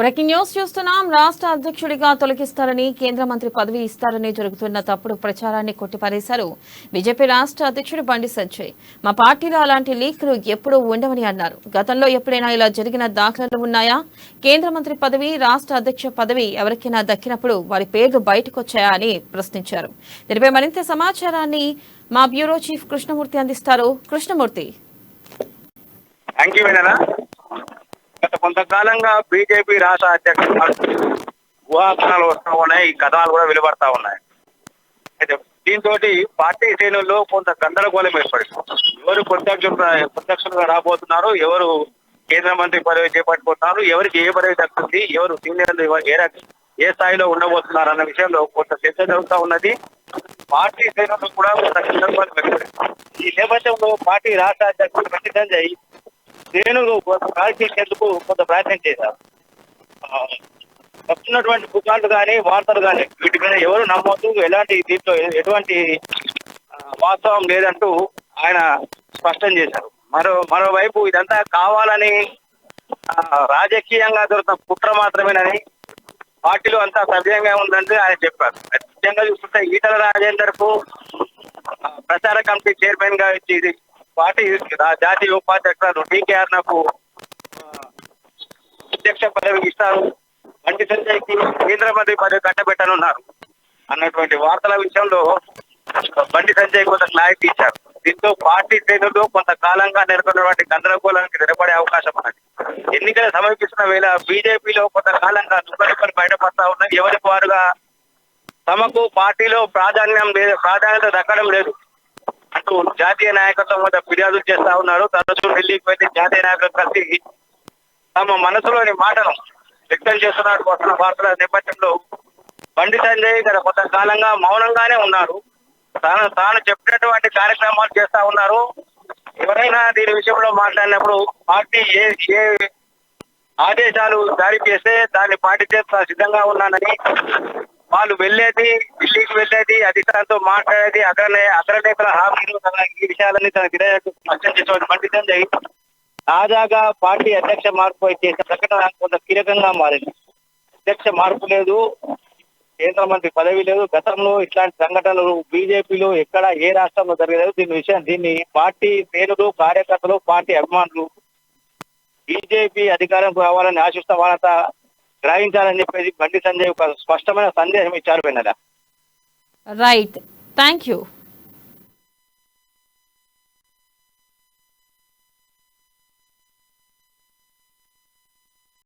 Breaking news చూస్తున్నాం. రాష్ట్ర అధ్యక్షుడిగా తొలగిస్తారని, కేంద్ర మంత్రి పదవి ఇస్తారని జరుగుతున్న తప్పుడు ప్రచారాన్ని కొట్టిపారేశారు బీజేపీ రాష్ట్ర అధ్యక్షుడు బండి సంజయ్. మా పార్టీలో అలాంటి లీక్లు ఎప్పుడూ ఉండవని అన్నారు. గతంలో ఎప్పుడైనా ఇలా జరిగిన దాఖలాలు ఉన్నాయా? కేంద్ర మంత్రి పదవి, రాష్ట్ర అధ్యక్ష పదవి ఎవరికైనా దక్కినప్పుడు వారి పేర్లు బయటకొచ్చాయా అని ప్రశ్నించారు. దీనిపై మరింత సమాచారాన్ని మా బ్యూరో చీఫ్ కృష్ణమూర్తి అందిస్తారు. కృష్ణమూర్తి. గత కొంతకాలంగా బీజేపీ రాష్ట్ర అధ్యక్షుడు ఊహాగానాలు వస్తూ ఉన్నాయి. ఈ కథనాలు కూడా వెలువడతా ఉన్నాయి. అయితే దీంతో పార్టీ శ్రేణుల్లో కొంత గందరగోళం ఏర్పడింది. ఎవరు ప్రత్యక్షులుగా రాబోతున్నారు, ఎవరు కేంద్ర మంత్రి పదవి చేపట్టుకుంటున్నారు, ఎవరికి ఏ పదవి దక్కుతుంది, ఎవరు సీనియర్లు ఏ స్థాయిలో ఉండబోతున్నారు అన్న విషయంలో కొంత చర్చ జరుగుతూ ఉన్నది. పార్టీ శ్రేణులు కూడా కొంత గందరగోళం ఏర్పడింది. ఈ నేపథ్యంలో పార్టీ రాష్ట్ర అధ్యక్షుడు బండి సంజయ్ శ్రేణులు కాల్చేసేందుకు కొంత ప్రయత్నం చేశారు. వస్తున్నటువంటి పుకార్లు కానీ వార్తలు కానీ వీటి మీద ఎవరు నమ్మొద్దు, దీంట్లో ఎటువంటి వాస్తవం లేదంటూ ఆయన స్పష్టం చేశారు. మరోవైపు ఇదంతా కావాలని రాజకీయంగా దొరుకుతున్న కుట్ర మాత్రమేనని, పార్టీలో అంతా సవ్యంగా ఉందని ఆయన చెప్పారు. ముఖ్యంగా చూస్తుంటే ఈటల రాజేందర్ కు ప్రచార కమిటీ చైర్మన్ గా ఇచ్చి పార్టీ జాతీయ ఉపాధ్యక్షుడు DKR నాకు అధ్యక్ష పదవి ఇస్తారు, బండి సంజయ్కి కేంద్ర మంత్రి పదవి కట్టబెట్టనున్నారు అన్నటువంటి వార్తల విషయంలో బండి సంజయ్ కొంత క్లారిటీ ఇచ్చారు. దీంతో పార్టీ శ్రేణులు కొంతకాలంగా నెలకొన్నటువంటి గందరగోళానికి నిలబడే అవకాశం ఉన్నది. ఎన్నికలు సమీపిస్తున్న వేళ బీజేపీలో కొంతకాలంగా దుఃఖలు బయటపడతా ఉన్నాయి. ఎవరికి వారుగా తమకు పార్టీలో ప్రాధాన్యత దక్కడం లేదు అంటూ జాతీయ నాయకత్వం వద్ద ఫిర్యాదులు చేస్తా ఉన్నారు. తరచూ ఢిల్లీకి వెళ్లి జాతీయ నాయకులు కలిసి తమ మనసులోని మాటను వ్యక్తం చేస్తున్నారు. వస్తున్న వార్తల నేపథ్యంలో బండి సంజయ్ గత కొంతకాలంగా మౌనంగానే ఉన్నారు. తాను చెప్పినటువంటి కార్యక్రమాలు చేస్తా ఉన్నారు. ఎవరైనా దీని విషయంలో మాట్లాడినప్పుడు పార్టీ ఏ ఆదేశాలు జారీ చేస్తే దాన్ని పాటించే సిద్ధంగా ఉన్నానని, వాళ్ళు ఢిల్లీకి వెళ్ళేది, అధికారులతో మాట్లాడేది, అగ్రనేతల హామీలు ఈ విషయాలన్నీ తన విధేయతకు స్పష్టం చేసేవాడు బండి సంజయ్ తాజాగా పార్టీ అధ్యక్ష మార్పు చేసిన ప్రకటన కొంత కీలకంగా మారింది. అధ్యక్ష మార్పు లేదు, కేంద్ర మంత్రి పదవి లేదు. గతంలో ఇట్లాంటి సంఘటనలు బీజేపీలో ఎక్కడ ఏ రాష్ట్రంలో జరగలేదు. దీన్ని పార్టీ శ్రేణులు, కార్యకర్తలు, పార్టీ అభిమానులు బీజేపీ అధికారం కావాలని ఆశిస్తా వాళ్ళంతా గ్రహించాలని చెప్పేసి బండి సంజయ్ ఒక స్పష్టమైన సందేశం ఇచ్చారు. Right, thank you.